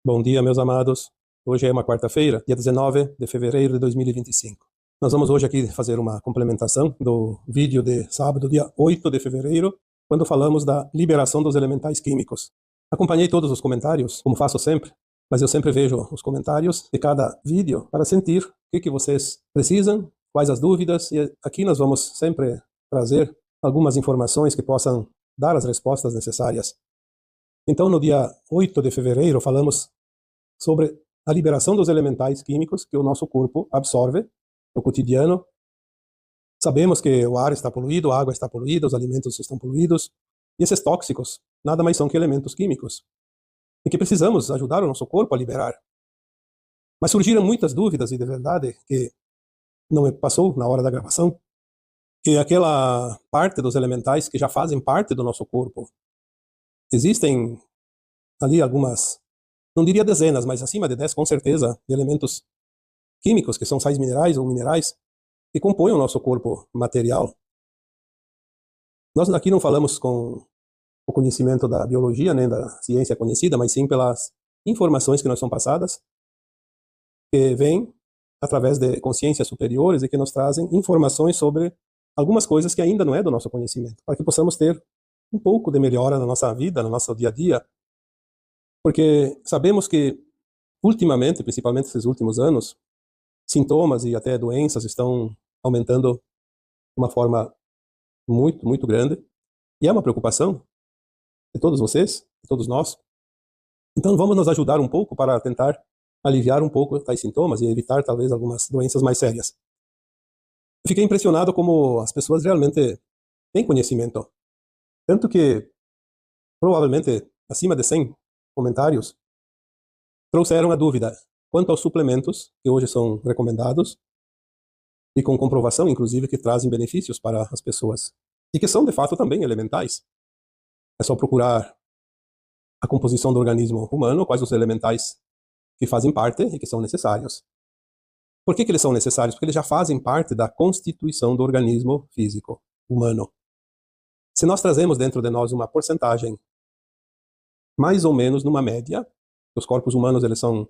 Bom dia, meus amados. Hoje é uma quarta-feira, dia 19 de fevereiro de 2025. Nós vamos hoje aqui fazer uma complementação do vídeo de sábado, dia 8 de fevereiro, quando falamos da liberação dos elementais químicos. Acompanhei todos os comentários, como faço sempre, mas eu sempre vejo os comentários de cada vídeo para sentir o que vocês precisam, quais as dúvidas, e aqui nós vamos sempre trazer algumas informações que possam dar as respostas necessárias. Então, no dia 8 de fevereiro, falamos sobre a liberação dos elementais químicos que o nosso corpo absorve no cotidiano. Sabemos que o ar está poluído, a água está poluída, os alimentos estão poluídos, e esses tóxicos nada mais são que elementos químicos, e que precisamos ajudar o nosso corpo a liberar. Mas surgiram muitas dúvidas, e de verdade que não me passou na hora da gravação, que aquela parte dos elementais que já fazem parte do nosso corpo, existem ali algumas, não diria dezenas, mas acima de 10 com certeza, de elementos químicos, que são sais minerais ou minerais, que compõem o nosso corpo material. Nós aqui não falamos com o conhecimento da biologia, nem da ciência conhecida, mas sim pelas informações que nos são passadas, que vêm através de consciências superiores e que nos trazem informações sobre algumas coisas que ainda não é do nosso conhecimento, para que possamos ter um pouco de melhora na nossa vida, no nosso dia a dia, porque sabemos que ultimamente, principalmente esses últimos anos, sintomas e até doenças estão aumentando de uma forma muito grande, e é uma preocupação de todos vocês, de todos nós. Então vamos nos ajudar um pouco para tentar aliviar um pouco tais sintomas e evitar talvez algumas doenças mais sérias. Eu fiquei impressionado como as pessoas realmente têm conhecimento, tanto que provavelmente acima de 100 comentários trouxeram a dúvida quanto aos suplementos que hoje são recomendados e com comprovação, inclusive, que trazem benefícios para as pessoas e que são, de fato, também elementais. É só procurar a composição do organismo humano, quais os elementais que fazem parte e que são necessários. Por que eles são necessários? Porque eles já fazem parte da constituição do organismo físico humano. Se nós trazemos dentro de nós uma porcentagem mais ou menos numa média, os corpos humanos eles são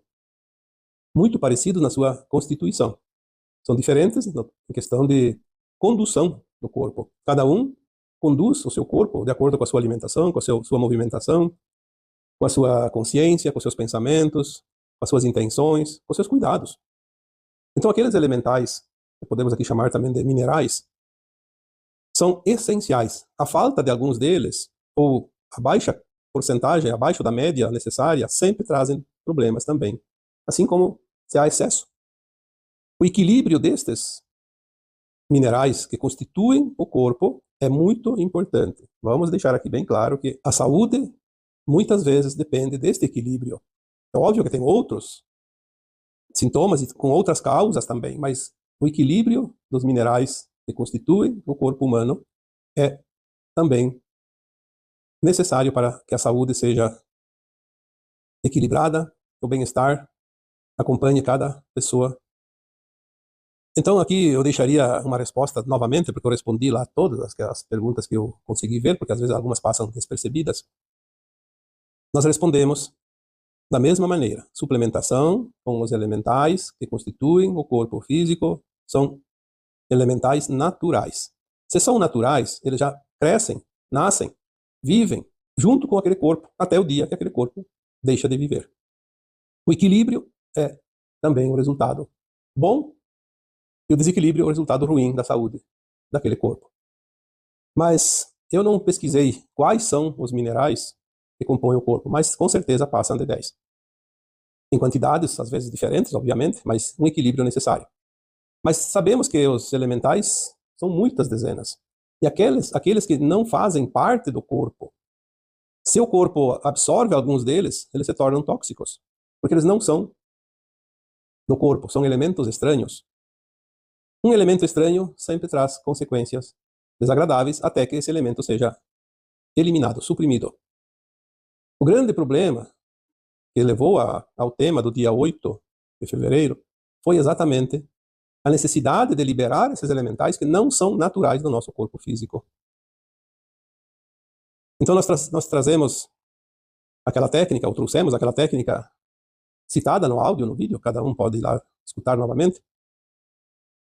muito parecidos na sua constituição. São diferentes em questão de condução do corpo. Cada um conduz o seu corpo de acordo com a sua alimentação, com a sua movimentação, com a sua consciência, com os seus pensamentos, com as suas intenções, com os seus cuidados. Então aqueles elementais, que podemos aqui chamar também de minerais, são essenciais. A falta de alguns deles, ou a baixa porcentagem, abaixo da média necessária, sempre trazem problemas também. Assim como se há excesso. O equilíbrio destes minerais que constituem o corpo é muito importante. Vamos deixar aqui bem claro que a saúde muitas vezes depende deste equilíbrio. É óbvio que tem outros sintomas e com outras causas também, mas o equilíbrio dos minerais que constituem o corpo humano é também necessário para que a saúde seja equilibrada, o bem-estar acompanhe cada pessoa. Então aqui eu deixaria uma resposta novamente, porque eu respondi lá todas as perguntas que eu consegui ver, porque às vezes algumas passam despercebidas. Nós respondemos da mesma maneira. Suplementação com os elementais que constituem o corpo físico são elementais naturais. Se são naturais, eles já crescem, nascem, vivem junto com aquele corpo até o dia que aquele corpo deixa de viver. O equilíbrio é também o resultado bom e o desequilíbrio é o resultado ruim da saúde daquele corpo. Mas eu não pesquisei quais são os minerais que compõem o corpo, mas com certeza passam de 10. Em quantidades, às vezes diferentes, obviamente, mas um equilíbrio necessário. Mas sabemos que os elementais são muitas dezenas. E aqueles que não fazem parte do corpo, se o corpo absorve alguns deles, eles se tornam tóxicos. Porque eles não são do corpo, são elementos estranhos. Um elemento estranho sempre traz consequências desagradáveis até que esse elemento seja eliminado, suprimido. O grande problema que levou ao tema do dia 8 de fevereiro foi exatamente a necessidade de liberar esses elementais que não são naturais do nosso corpo físico. Então nós trazemos aquela técnica, ou trouxemos aquela técnica citada no áudio, no vídeo, cada um pode ir lá escutar novamente.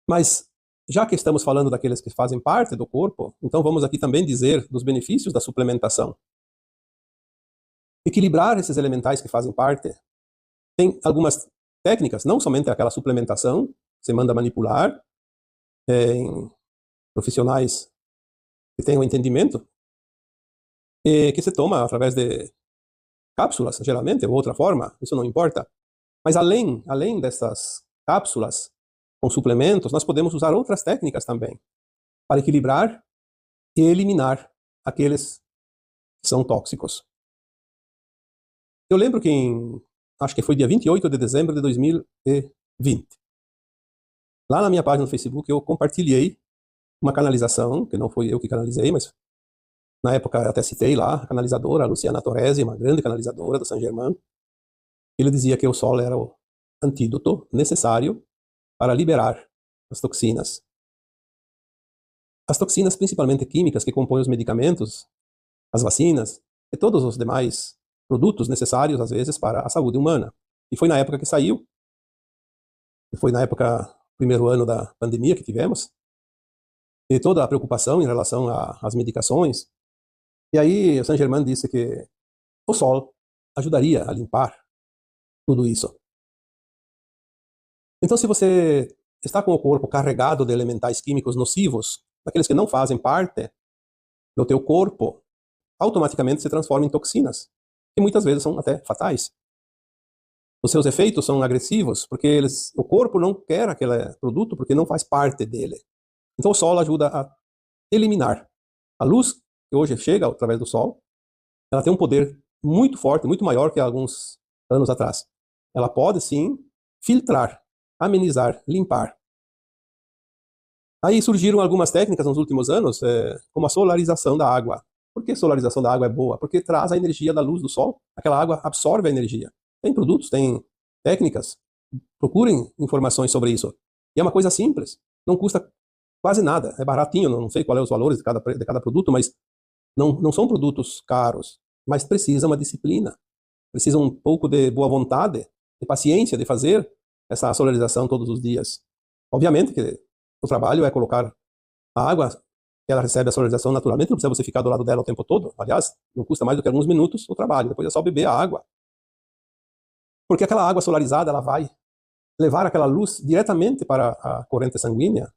Mas, já que estamos falando daqueles que fazem parte do corpo, então vamos aqui também dizer dos benefícios da suplementação. Equilibrar esses elementais que fazem parte. Tem algumas técnicas, não somente aquela suplementação, você manda manipular, em profissionais que tenham entendimento, e que se toma através de cápsulas, geralmente, ou outra forma, isso não importa. Mas além dessas cápsulas com suplementos, nós podemos usar outras técnicas também para equilibrar e eliminar aqueles que são tóxicos. Eu lembro que acho que foi dia 28 de dezembro de 2020. Lá na minha página no Facebook eu compartilhei uma canalização, que não foi eu que canalizei, mas na época até citei lá a canalizadora, a Luciana Torresi, uma grande canalizadora do Saint-Germain. Ele dizia que o sol era o antídoto necessário para liberar as toxinas. As toxinas, principalmente químicas, que compõem os medicamentos, as vacinas e todos os demais produtos necessários, às vezes, para a saúde humana. E foi na época que saiu, foi na época, primeiro ano da pandemia que tivemos, e toda a preocupação em relação às medicações. E aí o Saint-Germain disse que o sol ajudaria a limpar tudo isso. Então, se você está com o corpo carregado de elementais químicos nocivos, daqueles que não fazem parte do teu corpo, automaticamente se transforma em toxinas, que muitas vezes são até fatais. Os seus efeitos são agressivos, porque o corpo não quer aquele produto, porque não faz parte dele. Então o sol ajuda a eliminar. A luz que hoje chega através do sol, ela tem um poder muito forte, muito maior que há alguns anos atrás. Ela pode, sim, filtrar, amenizar, limpar. Aí surgiram algumas técnicas nos últimos anos, como a solarização da água. Por que a solarização da água é boa? Porque traz a energia da luz do sol. Aquela água absorve a energia. Tem produtos, tem técnicas. Procurem informações sobre isso. E é uma coisa simples. Não custa quase nada. É baratinho. Não sei qual é os valores de cada produto, mas não são produtos caros. Mas precisa uma disciplina. Precisa um pouco de boa vontade, de paciência de fazer essa solarização todos os dias. Obviamente que o trabalho é colocar a água, ela recebe a solarização naturalmente, não precisa você ficar do lado dela o tempo todo. Aliás, não custa mais do que alguns minutos o trabalho. Depois é só beber a água. Porque aquela água solarizada, ela vai levar aquela luz diretamente para a corrente sanguínea.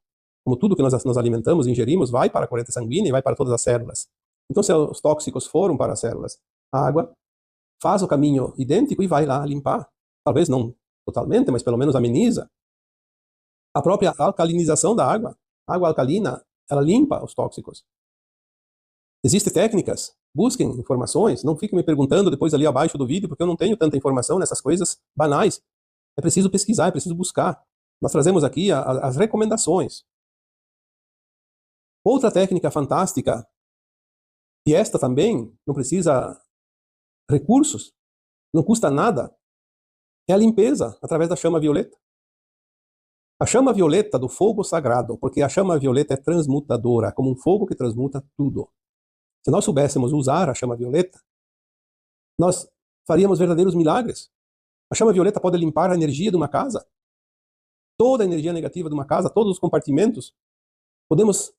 Como tudo que nós alimentamos, ingerimos, vai para a corrente sanguínea e vai para todas as células. Então, se os tóxicos foram para as células, a água faz o caminho idêntico e vai lá limpar. Talvez não totalmente, mas pelo menos ameniza. A própria alcalinização da água, a água alcalina, ela limpa os tóxicos. Existem técnicas, busquem informações, não fiquem me perguntando depois ali abaixo do vídeo, porque eu não tenho tanta informação nessas coisas banais. É preciso pesquisar, é preciso buscar. Nós trazemos aqui as recomendações. Outra técnica fantástica, e esta também não precisa recursos, não custa nada, é a limpeza através da chama violeta. A chama violeta do fogo sagrado, porque a chama violeta é transmutadora, como um fogo que transmuta tudo. Se nós soubéssemos usar a chama violeta, nós faríamos verdadeiros milagres. A chama violeta pode limpar a energia de uma casa, toda a energia negativa de uma casa, todos os compartimentos. Podemos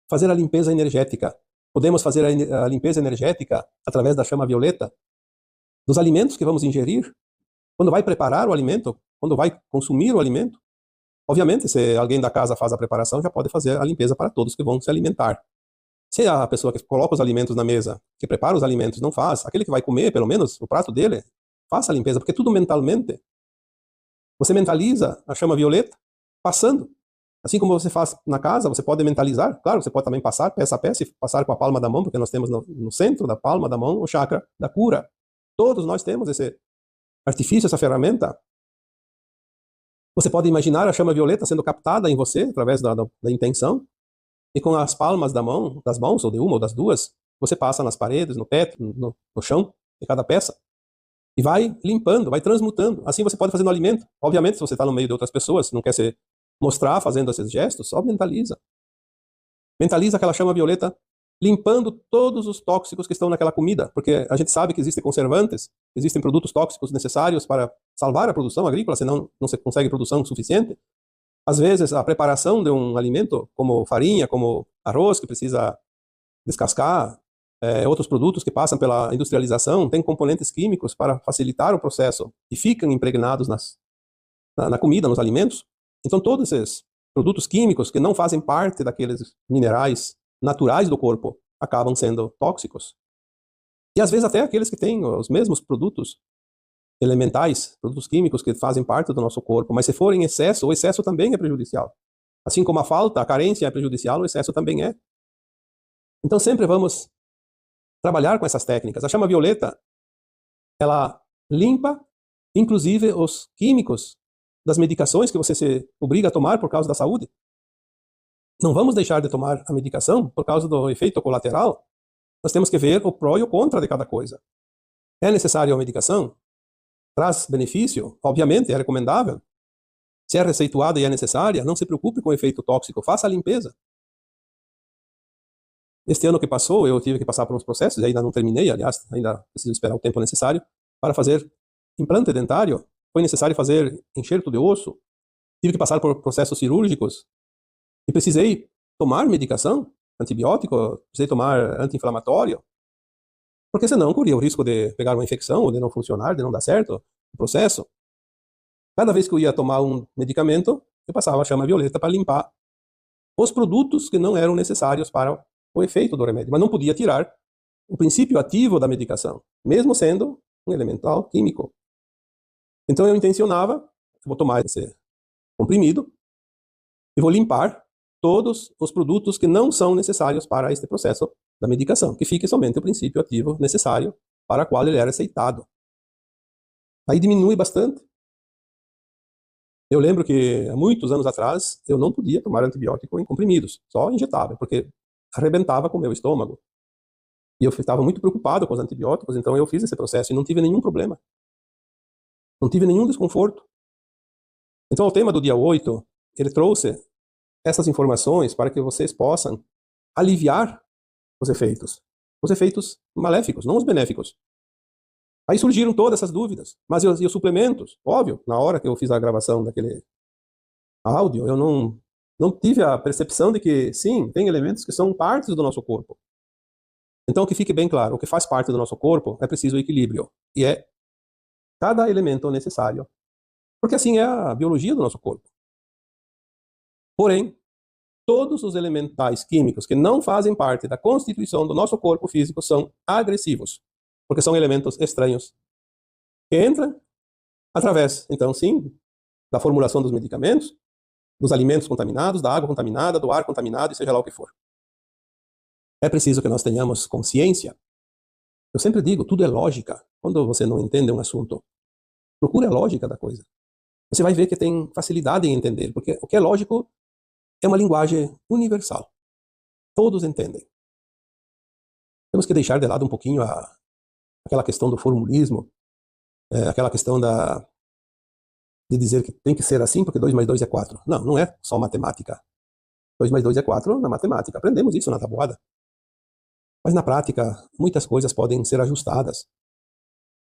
fazer a limpeza energética. Podemos fazer a limpeza energética através da chama violeta dos alimentos que vamos ingerir. Quando vai preparar o alimento, quando vai consumir o alimento, obviamente, se alguém da casa faz a preparação, já pode fazer a limpeza para todos que vão se alimentar. Se a pessoa que coloca os alimentos na mesa, que prepara os alimentos, não faz, aquele que vai comer, pelo menos, o prato dele, faça a limpeza, porque tudo mentalmente. Você mentaliza a chama violeta passando. Assim como você faz na casa, você pode mentalizar. Claro, você pode também passar peça a peça e passar com a palma da mão, porque nós temos no centro da palma da mão o chakra da cura. Todos nós temos esse artifício, essa ferramenta. Você pode imaginar a chama violeta sendo captada em você através da intenção, e com as palmas das mãos, ou de uma ou das duas, você passa nas paredes, no teto, no chão de cada peça, e vai limpando, vai transmutando. Assim você pode fazer no alimento. Obviamente, se você está no meio de outras pessoas, não quer se mostrar fazendo esses gestos, só mentaliza. Mentaliza aquela chama violeta limpando todos os tóxicos que estão naquela comida, porque a gente sabe que existem conservantes, existem produtos tóxicos necessários para salvar a produção agrícola, senão não se consegue produção suficiente. Às vezes, a preparação de um alimento, como farinha, como arroz, que precisa descascar, outros produtos que passam pela industrialização, têm componentes químicos para facilitar o processo e ficam impregnados na comida, nos alimentos. Então, todos esses produtos químicos que não fazem parte daqueles minerais naturais do corpo acabam sendo tóxicos. E às vezes até aqueles que têm os mesmos produtos elementais, produtos químicos que fazem parte do nosso corpo, mas se for em excesso, o excesso também é prejudicial. Assim como a falta, a carência é prejudicial, o excesso também é. Então sempre vamos trabalhar com essas técnicas. A chama violeta, ela limpa, inclusive, os químicos das medicações que você se obriga a tomar por causa da saúde. Não vamos deixar de tomar a medicação por causa do efeito colateral. Nós temos que ver o pró e o contra de cada coisa. É necessário a medicação? Traz benefício? Obviamente, é recomendável. Se é receituada e é necessária, não se preocupe com o efeito tóxico, faça a limpeza. Este ano que passou, eu tive que passar por uns processos, ainda não terminei, aliás, ainda preciso esperar o tempo necessário para fazer implante dentário. Foi necessário fazer enxerto de osso, tive que passar por processos cirúrgicos e precisei tomar medicação, antibiótico, precisei tomar anti-inflamatório, porque senão corria o risco de pegar uma infecção, ou de não funcionar, de não dar certo o processo. Cada vez que eu ia tomar um medicamento, eu passava a chama violeta para limpar os produtos que não eram necessários para o efeito do remédio, mas não podia tirar o princípio ativo da medicação, mesmo sendo um elemental químico. Então eu intencionava, vou tomar esse comprimido e vou limpar todos os produtos que não são necessários para este processo da medicação, que fique somente o princípio ativo necessário para o qual ele era aceitado. Aí diminui bastante. Eu lembro que há muitos anos atrás eu não podia tomar antibiótico em comprimidos, só injetável, porque arrebentava com o meu estômago. E eu estava muito preocupado com os antibióticos, então eu fiz esse processo e não tive nenhum problema. Não tive nenhum desconforto. Então o tema do dia 8, ele trouxe essas informações para que vocês possam aliviar os efeitos maléficos, não os benéficos. Aí surgiram todas essas dúvidas. Mas e os suplementos? Óbvio, na hora que eu fiz a gravação daquele áudio, eu não tive a percepção de que, sim, tem elementos que são partes do nosso corpo. Então, que fique bem claro, o que faz parte do nosso corpo é preciso equilíbrio. E é cada elemento necessário. Porque assim é a biologia do nosso corpo. Porém, todos os elementais químicos que não fazem parte da constituição do nosso corpo físico são agressivos, porque são elementos estranhos que entram através, então sim, da formulação dos medicamentos, dos alimentos contaminados, da água contaminada, do ar contaminado, e seja lá o que for. É preciso que nós tenhamos consciência. Eu sempre digo, tudo é lógica. Quando você não entende um assunto, procure a lógica da coisa. Você vai ver que tem facilidade em entender, porque o que é lógico é uma linguagem universal. Todos entendem. Temos que deixar de lado um pouquinho aquela questão do formulismo, aquela questão de dizer que tem que ser assim porque 2 mais 2 é 4. Não, não é só matemática. 2 mais 2 é 4 na matemática. Aprendemos isso na tabuada. Mas na prática, muitas coisas podem ser ajustadas.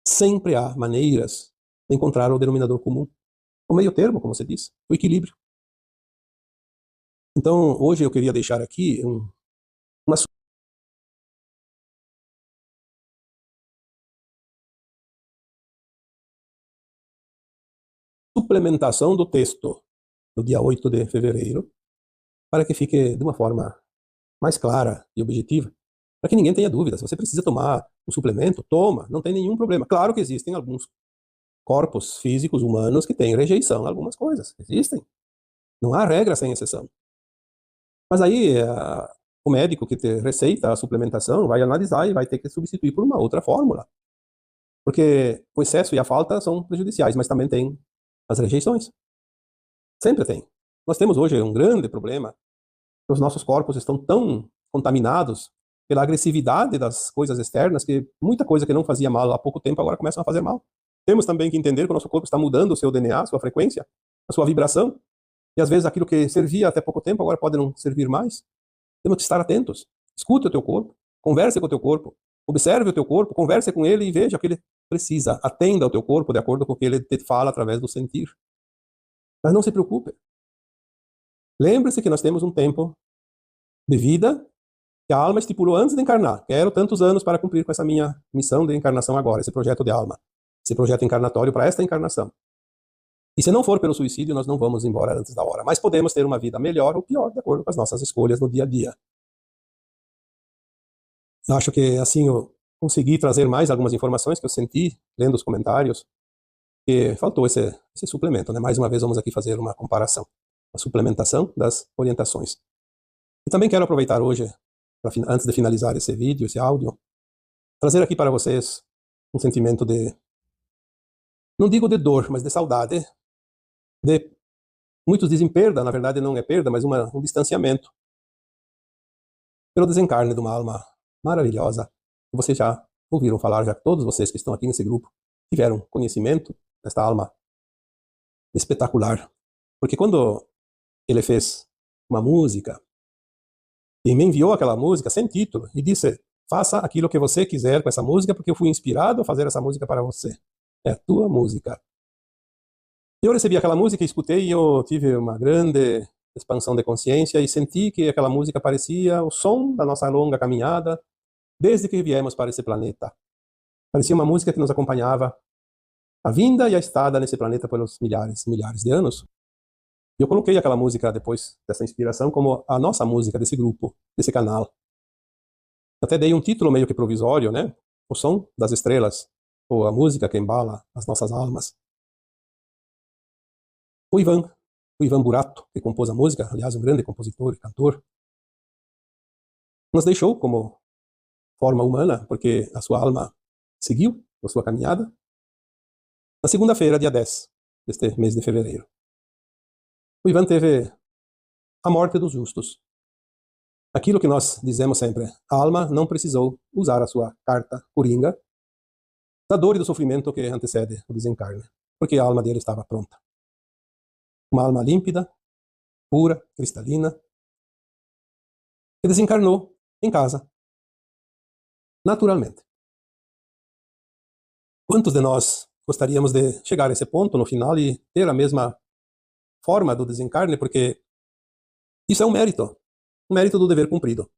Sempre há maneiras de encontrar o denominador comum. O meio termo, como você disse, o equilíbrio. Então, hoje eu queria deixar aqui uma suplementação do texto no dia 8 de fevereiro, para que fique de uma forma mais clara e objetiva, para que ninguém tenha dúvida. Se você precisa tomar um suplemento, toma, não tem nenhum problema. Claro que existem alguns corpos físicos humanos que têm rejeição a algumas coisas. Existem. Não há regra sem exceção. Mas aí o médico que te receita a suplementação vai analisar e vai ter que substituir por uma outra fórmula. Porque o excesso e a falta são prejudiciais, mas também tem as rejeições. Sempre tem. Nós temos hoje um grande problema. Os nossos corpos estão tão contaminados pela agressividade das coisas externas que muita coisa que não fazia mal há pouco tempo agora começa a fazer mal. Temos também que entender que o nosso corpo está mudando o seu DNA, a sua frequência, a sua vibração. E às vezes aquilo que servia até pouco tempo agora pode não servir mais. Temos que estar atentos. Escute o teu corpo, converse com o teu corpo, observe o teu corpo, converse com ele e veja o que ele precisa. Atenda ao teu corpo de acordo com o que ele te fala através do sentir. Mas não se preocupe. Lembre-se que nós temos um tempo de vida que a alma estipulou antes de encarnar. Quero tantos anos para cumprir com essa minha missão de encarnação agora, esse projeto de alma, esse projeto encarnatório para esta encarnação. E se não for pelo suicídio, nós não vamos embora antes da hora. Mas podemos ter uma vida melhor ou pior, de acordo com as nossas escolhas no dia a dia. Eu acho que assim eu consegui trazer mais algumas informações que eu senti lendo os comentários, que faltou esse suplemento, né? Mais uma vez vamos aqui fazer uma comparação, a suplementação das orientações. E também quero aproveitar hoje, antes de finalizar esse vídeo, esse áudio, trazer aqui para vocês um sentimento de, não digo de dor, mas de saudade, de, muitos dizem perda, na verdade não é perda, mas um distanciamento pelo desencarne de uma alma maravilhosa, que vocês já ouviram falar, já todos vocês que estão aqui nesse grupo tiveram conhecimento desta alma espetacular. Porque quando ele fez uma música e me enviou aquela música sem título e disse: faça aquilo que você quiser com essa música, porque eu fui inspirado a fazer essa música para você. É a tua música. Eu recebi aquela música, escutei e eu tive uma grande expansão de consciência e senti que aquela música parecia o som da nossa longa caminhada desde que viemos para esse planeta. Parecia uma música que nos acompanhava a vinda e a estada nesse planeta pelos milhares e milhares de anos. E eu coloquei aquela música, depois dessa inspiração, como a nossa música desse grupo, desse canal. Até dei um título meio que provisório, né? O som das estrelas, ou a música que embala as nossas almas. O Ivan Burato, que compôs a música, aliás, um grande compositor e cantor, nos deixou como forma humana, porque a sua alma seguiu a sua caminhada, na segunda-feira, dia 10 deste mês de fevereiro. O Ivan teve a morte dos justos. Aquilo que nós dizemos sempre, a alma não precisou usar a sua carta coringa da dor e do sofrimento que antecede o desencarne, porque a alma dele estava pronta. Uma alma límpida, pura, cristalina, que desencarnou em casa, naturalmente. Quantos de nós gostaríamos de chegar a esse ponto no final e ter a mesma forma do desencarne, porque isso é um mérito do dever cumprido.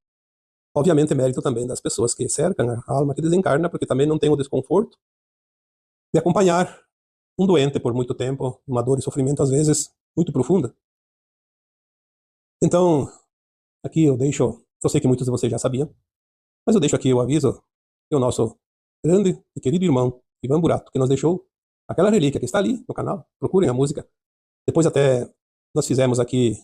Obviamente mérito também das pessoas que cercam a alma que desencarna, porque também não tem o desconforto de acompanhar um doente por muito tempo, uma dor e sofrimento às vezes muito profunda. Então, aqui eu sei que muitos de vocês já sabiam, mas eu deixo aqui o aviso que o nosso grande e querido irmão, Ivan Burato, que nos deixou aquela relíquia que está ali no canal, procurem a música. Depois até nós fizemos aqui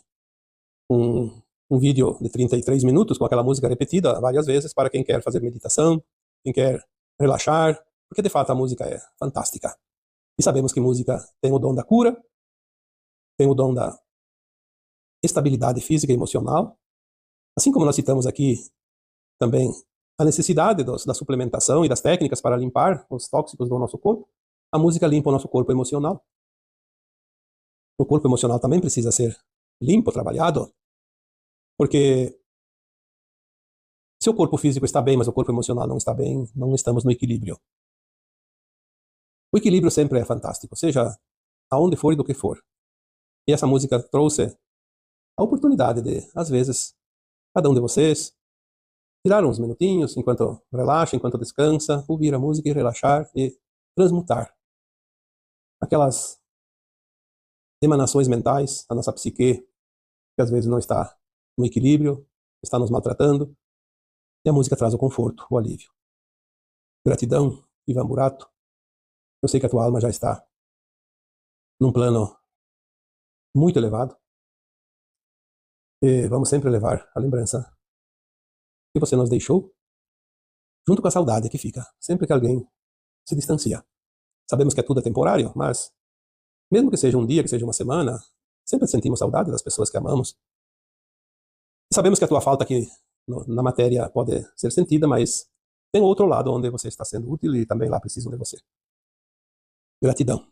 um vídeo de 33 minutos com aquela música repetida várias vezes para quem quer fazer meditação, quem quer relaxar, porque de fato a música é fantástica. E sabemos que música tem o dom da cura, tem o dom da estabilidade física e emocional, assim como nós citamos aqui também a necessidade da suplementação e das técnicas para limpar os tóxicos do nosso corpo, a música limpa o nosso corpo emocional. O corpo emocional também precisa ser limpo, trabalhado, porque se o corpo físico está bem, mas o corpo emocional não está bem, não estamos no equilíbrio. O equilíbrio sempre é fantástico, seja aonde for e do que for. E essa música trouxe a oportunidade de, às vezes, cada um de vocês tirar uns minutinhos enquanto relaxa, enquanto descansa, ouvir a música e relaxar e transmutar aquelas emanações mentais da nossa psique que às vezes não está no equilíbrio, está nos maltratando, e a música traz o conforto, o alívio. Gratidão, Ivan Burato. Eu sei que a tua alma já está num plano muito elevado, e vamos sempre levar a lembrança que você nos deixou, junto com a saudade que fica sempre que alguém se distancia. Sabemos que tudo é temporário, mas mesmo que seja um dia, que seja uma semana, sempre sentimos saudade das pessoas que amamos. E sabemos que a tua falta aqui na matéria pode ser sentida, mas tem outro lado onde você está sendo útil e também lá precisam de você. Gratidão.